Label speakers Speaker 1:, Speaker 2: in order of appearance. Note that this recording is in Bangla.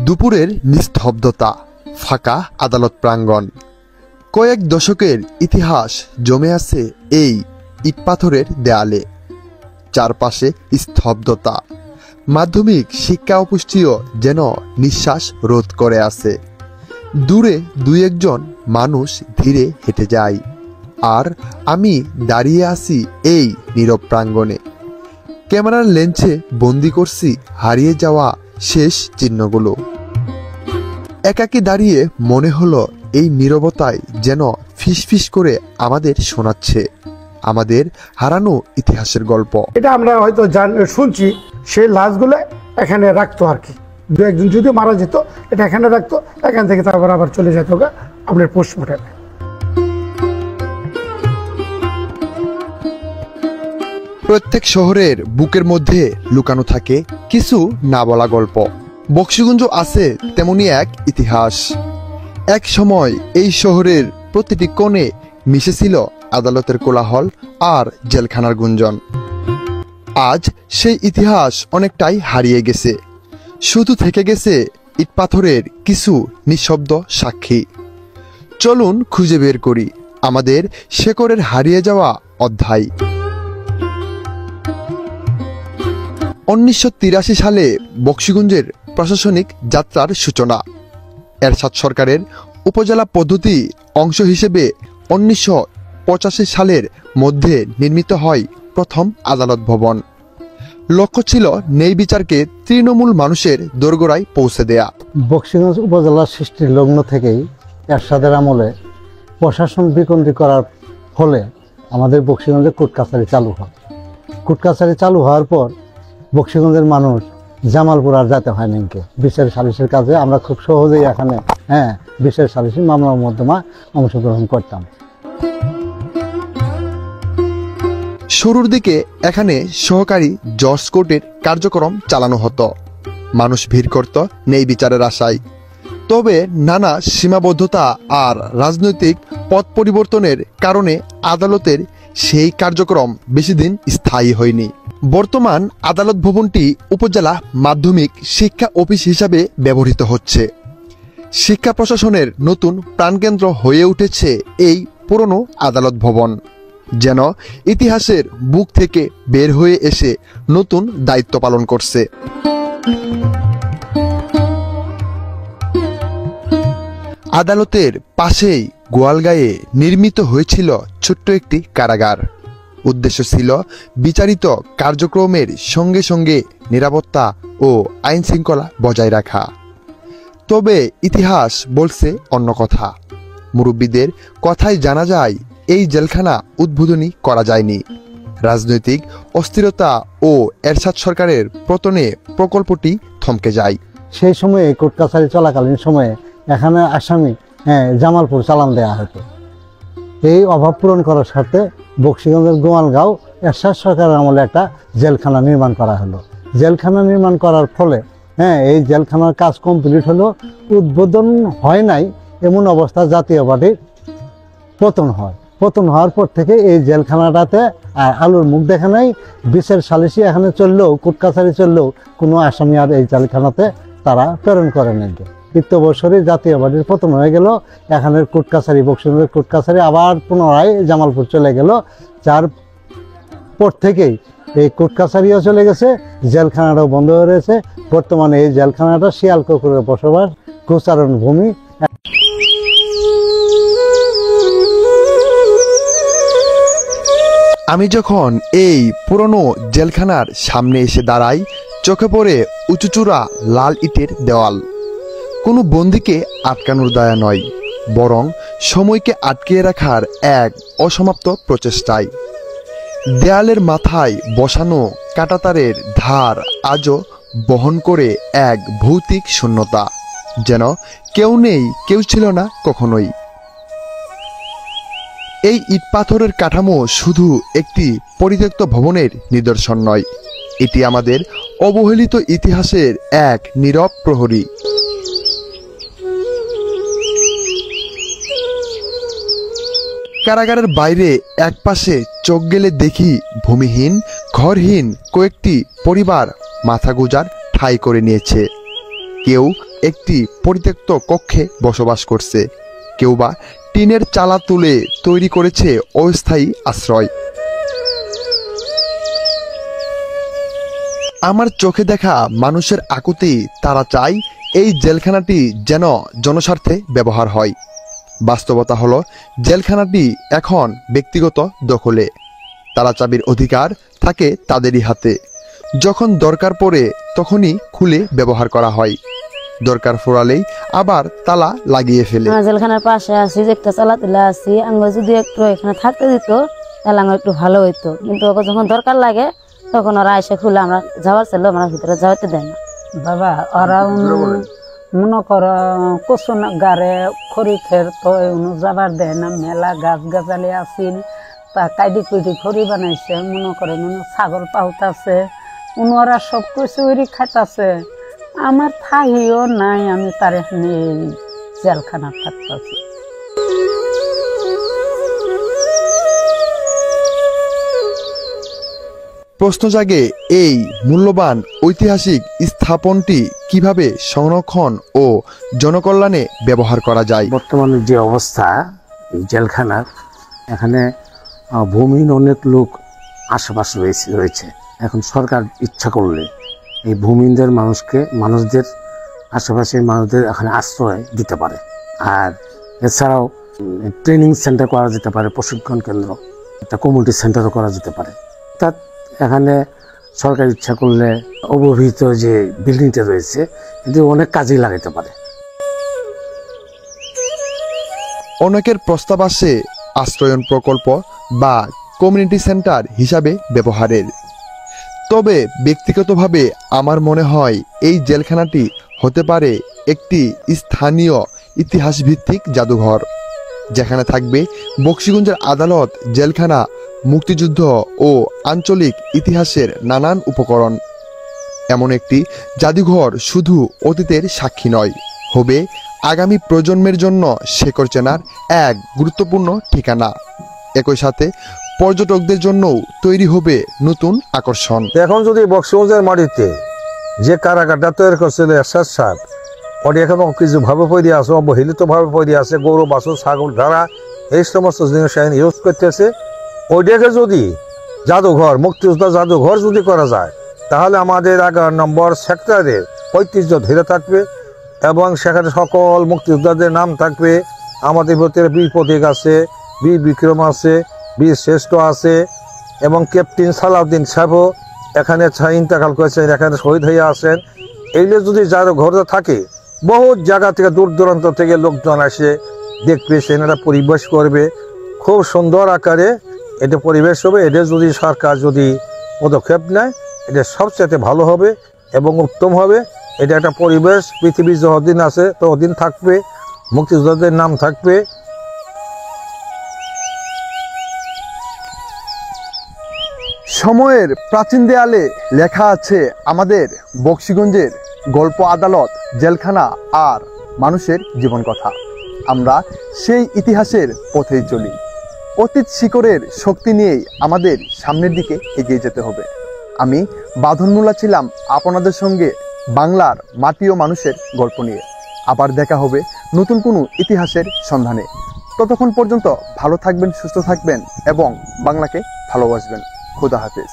Speaker 1: দুপুরের নিস্তব্ধতা, ফাঁকা আদালত প্রাঙ্গণ। কয়েক দশকের ইতিহাস জমে আছে এই ইটপাথরের দেয়ালে। চারপাশে স্তব্ধতা, মাধ্যমিক শিক্ষা অপুষ্টিও যেন নিঃশ্বাস রোধ করে আছে। দূরে দুই একজন মানুষ ধীরে হেঁটে যায়, আর আমি দাঁড়িয়ে আছি এই নীরব প্রাঙ্গণে। ক্যামেরার লেন্সে বন্দি করছি হারিয়ে যাওয়া শেষ চিহ্নগুলো। একাকী দাঁড়িয়ে মনে হলো এই নীরবতায় যেন ফিসফিস করে আমাদের শোনাচ্ছে আমাদের হারানো ইতিহাসের গল্প।
Speaker 2: এটা আমরা হয়তো শুনছি, সেই লাশগুলো এখানে রাখতো আর কি। দু একজন যদি মারা যেত এটা এখানে রাখতো, এখান থেকে তারপর আবার চলে যেত আপনার পোস্টমর্টমে।
Speaker 1: প্রত্যেক শহরের বুকের মধ্যে লুকানো থাকে কিছু না বলা গল্প। বক্সিগঞ্জ আছে তেমনি এক ইতিহাস। এক সময় এই শহরের প্রতিটি কোণে মিশেছিল আদালতের কোলাহল আর জেলখানার গুঞ্জন। আজ সেই ইতিহাস অনেকটাই হারিয়ে গেছে, শুধু থেকে গেছে ইটপাথরের কিছু নিঃশব্দ সাক্ষী। চলুন খুঁজে বের করি আমাদের শেকড়ের হারিয়ে যাওয়া অধ্যায়। 1983 সালে বক্সিগঞ্জের প্রশাসনিক যাত্রার সূচনা। এরশাদ সরকারের উপজেলা পদ্ধতি অংশ হিসেবে 1985 সালের মধ্যে নির্মিত হয় প্রথম আদালত ভবন। লক্ষ্য ছিল ন্যায় বিচারকে তৃণমূল মানুষের দোরগোড়ায় পৌঁছে দেয়া।
Speaker 3: বক্সিগঞ্জ উপজেলার সৃষ্টির লগ্ন থেকেই এরশাদের আমলে প্রশাসন বিকেন্দ্রী করার ফলে আমাদের বক্সিগঞ্জে কোর্ট কাছারি চালু হয়। কোর্ট কাছারি চালু হওয়ার পর বক্সিগঞ্জের মানুষ জামালপুর আর যেতে হয় নাকি বিচার সালিসের কাজে আমরা খুব সহজেই এখানে বিচার সালিসি মামলা মোকদ্দমা অংশগ্রহণ করতাম।
Speaker 1: শুরুর দিকে এখানে সহকারী জজ কোর্টের কার্যক্রম চালানো হতো। মানুষ ভিড় করত ন্যায় বিচারের আশায়। তবে নানা সীমাবদ্ধতা আর রাজনৈতিক পথ পরিবর্তনের কারণে আদালতের সেই কার্যক্রম বেশি দিন স্থায়ী হয়নি। বর্তমান আদালত ভবনটি উপজেলা মাধ্যমিক শিক্ষা অফিস হিসাবে ব্যবহৃত হচ্ছে। শিক্ষা প্রশাসনের নতুন প্রাণকেন্দ্র হয়ে উঠেছে এই পুরনো আদালত ভবন, যেন ইতিহাসের বুক থেকে বের হয়ে এসে নতুন দায়িত্ব পালন করছে। আদালতের পাশেই গোয়ালগাঁয়ে নির্মিত হয়েছিল ছোট্ট একটি কারাগার। উদ্দেশ্য ছিল বিচারিত কার্যক্রমের সঙ্গে সঙ্গে নিরাপত্তা ও আইন শৃঙ্খলা বজায় রাখা। তবে ইতিহাস বলছে অন্য কথা। মুরব্বীদের কথায় জানা যায় এই জেলখানা উদ্বোধনী করা যায়নি। রাজনৈতিক অস্থিরতা ও এরশাদ সরকারের পতনে প্রকল্পটি থমকে যায়।
Speaker 3: সেই সময়ে কোর্ট কাছারি চলাকালীন সময়ে এখানে আসামি জামালপুর চালান দেওয়া হতো। এই অভাব পূরণ করার স্বার্থে বক্সিগঞ্জের গোয়ালগাঁও এরশাদ সরকারের আমলে একটা জেলখানা নির্মাণ করা হলো। জেলখানা নির্মাণ করার ফলে এই জেলখানার কাজ কমপ্লিট হলো। উদ্বোধন হয় নাই এমন অবস্থা জাতীয় পার্টির পতন হয়। পতন হওয়ার পর থেকে এই জেলখানাটাতে আলোর মুখ দেখা নাই। বিচার সালিসি এখানে চললেও, কোর্ট কাছারি চললেও কোনো আসামি আর এই জেলখানাতে তারা প্রেরণ করে নাই। বছরই জাতীয় পার্টির পতন হয়ে গেল। এখানের কোর্ট কাছারি, বক্সিগঞ্জের কোর্ট কাছারি আবার পুনরায় জামালপুর চলে গেল। যার পর থেকেই এই কোর্ট কাছারিও চলে গেছে, জেলখানাটাও বন্ধ হয়ে রয়েছে। বর্তমানে এই জেলখানাটা শিয়ালকুকুরের বসবাস গোচারণ ভূমি।
Speaker 1: আমি যখন এই পুরনো জেলখানার সামনে এসে দাঁড়াই, চোখে পড়ে উঁচুচূড়া লাল ইটের দেওয়াল। কোনো বন্দীকে আটকানোর দায়া নয়, বরং সময়কে আটকিয়ে রাখার এক অসমাপ্ত প্রচেষ্টায়। দেয়ালের মাথায় বসানো কাঁটাতারের ধার আজও বহন করে এক ভৌতিক শূন্যতা, যেন কেউ নেই, কেউ ছিল না কখনোই। এই ইটপাথরের কাঠামো শুধু একটি পরিত্যক্ত ভবনের নিদর্শন নয়, এটি আমাদের অবহেলিত ইতিহাসের এক নীরব প্রহরী। কারাগারের বাইরে একপাশে চোখ গেলে দেখি ভূমিহীন, ঘরহীন কয়েকটি পরিবার মাথা গোজার ঠাঁই করে নিয়েছে। কেউ একটি পরিত্যক্ত কক্ষে বসবাস করছে, কেউ বা টিনের চালা তুলে তৈরি করেছে অস্থায়ী আশ্রয়। আমার চোখে দেখা মানুষের আকুতি, তারা চায় এই জেলখানাটি যেন জনস্বার্থে ব্যবহার হয়। বাস্তবতা হলো জেলখানাটি এখন ব্যক্তিগত দখলে। তালা চাবির অধিকার থাকে তাদেরই হাতে। যখন দরকার পড়ে তখনই খুলে ব্যবহার করা হয়, দরকার পড়ালেই আবার তালা লাগিয়ে ফেলে।
Speaker 4: জেলখানার পাশে আছি, একটা চালা তুলে আছি, আমরা যদি একটু এখানে থাকতে দিত তাহলে আমার একটু ভালো হইতো, কিন্তু যখন দরকার লাগে তখন ওরা এসে খুলে আমরা যাওয়ার চাইলেও আমরা ভিতরে যাওয়াতে দেয় না।
Speaker 5: বাবা ওরা মনে করো কচু গাড়ে খড়ি খের তো যাবার দেয় না, মেলা গাছ গাছালি আছিল, তা কাইডি কুইডি খড়ি বানাইছে, মনে করে ছাগল পাউতাছে, ওরা সব কিছু খাইতাছে, আমার থাহিও নাই, আমি তার এখানে জেলখানা থাকতেছি।
Speaker 1: প্রশ্ন জাগে, এই মূল্যবান ঐতিহাসিক স্থাপনটি কিভাবে সংরক্ষণ ও জনকল্যাণে ব্যবহার করা যায়?
Speaker 6: বর্তমানে যে অবস্থা এই জেলখানার, এখানে ভূমিহীন অনেক লোক আশেপাশে রয়েছে। এখন সরকার ইচ্ছা করলে এই ভূমিহীনদের মানুষদের আশেপাশে মানুষদের এখানে আশ্রয় দিতে পারে। আর এছাড়াও ট্রেনিং সেন্টার করা যেতে পারে, প্রশিক্ষণ কেন্দ্র, একটা কমিউনিটি সেন্টারও করা যেতে পারে। অর্থাৎ এখানে সরকার ইচ্ছা করলে অবহেলিত যে বিল্ডিংটা রয়েছে এটি অনেক কাজেই লাগাতে পারে।
Speaker 1: অনেকের প্রস্তাব আসে আশ্রয়ন প্রকল্প বা কমিউনিটি সেন্টার হিসাবে ব্যবহারের। তবে ব্যক্তিগতভাবে আমার মনে হয় এই জেলখানাটি হতে পারে একটি স্থানীয় ইতিহাসভিত্তিক জাদুঘর, যেখানে থাকবে বকশীগঞ্জের আদালত, জেলখানা, মুক্তিযুদ্ধ ও আঞ্চলিক ইতিহাসের নানান উপকরণ। এমন একটি জাদুঘর শুধু অতীতের সাক্ষী নয়, হবে আগামী প্রজন্মের জন্য শেকড় চেনার এক গুরুত্বপূর্ণ ঠিকানা। একই সাথে পর্যটকদের জন্যও তৈরি হবে নতুন আকর্ষণ।
Speaker 7: এখন যদি বকশীগঞ্জের মাটিতে যে কারাগারটা তৈরি করছিল এরশাদ সাহেব, ওটি এখন কিছু ভাবে পড়ে আছে, অবহেলিত ভাবে পড়ে আছে, গরু বাছুর ছাগল ভেড়া এই সমস্ত জিনিস ইউজ করতেছে। ওইটাকে যদি জাদুঘর, মুক্তিযোদ্ধা জাদুঘর যদি করা যায়, তাহলে আমাদের 11 নম্বর সেক্টরের ঐতিহ্য ধরে থাকবে এবং সেখানে সকল মুক্তিযোদ্ধাদের নাম থাকবে। আমাদের ভিতরে বীর প্রতীক আছে, বীর বিক্রম আছে, বীর শ্রেষ্ঠ আছে এবং ক্যাপ্টেন সালাউদ্দিন সাহেবও এখানে ইন্তেকাল করেছেন, এখানে শহীদ হয়ে আসেন। এইগুলো যদি জাদুঘরে থাকে, বহু জায়গা থেকে দূর দূরান্ত থেকে লোকজন আসে দেখবে, সেনারা পরিবেশ করবে, খুব সুন্দর আকারে এটা পরিবেশ হবে। এটা যদি সরকার যদি পদক্ষেপ নেয়, এটা সবচেয়ে ভালো হবে এবং উত্তম হবে। এটা একটা পরিবেশ, পৃথিবী যতদিন আছে ততদিন থাকবে, মুক্তিযোদ্ধাদের নাম থাকবে।
Speaker 1: সময়ের প্রাচীন দেয়ালে লেখা আছে আমাদের বকশীগঞ্জের গল্প, আদালত, জেলখানা আর মানুষের জীবন কথা। আমরা সেই ইতিহাসের পথেই চলি। অতীত শিকড়ের শক্তি নিয়েই আমাদের সামনের দিকে এগিয়ে যেতে হবে। আমি বাঁধন মোল্লা ছিলাম আপনাদের সঙ্গে বাংলার মাটি ও মানুষের গল্প নিয়ে। আবার দেখা হবে নতুন কোনো ইতিহাসের সন্ধানে। ততক্ষণ পর্যন্ত ভালো থাকবেন, সুস্থ থাকবেন এবং বাংলাকে ভালোবাসবেন। খুদা হাফেজ।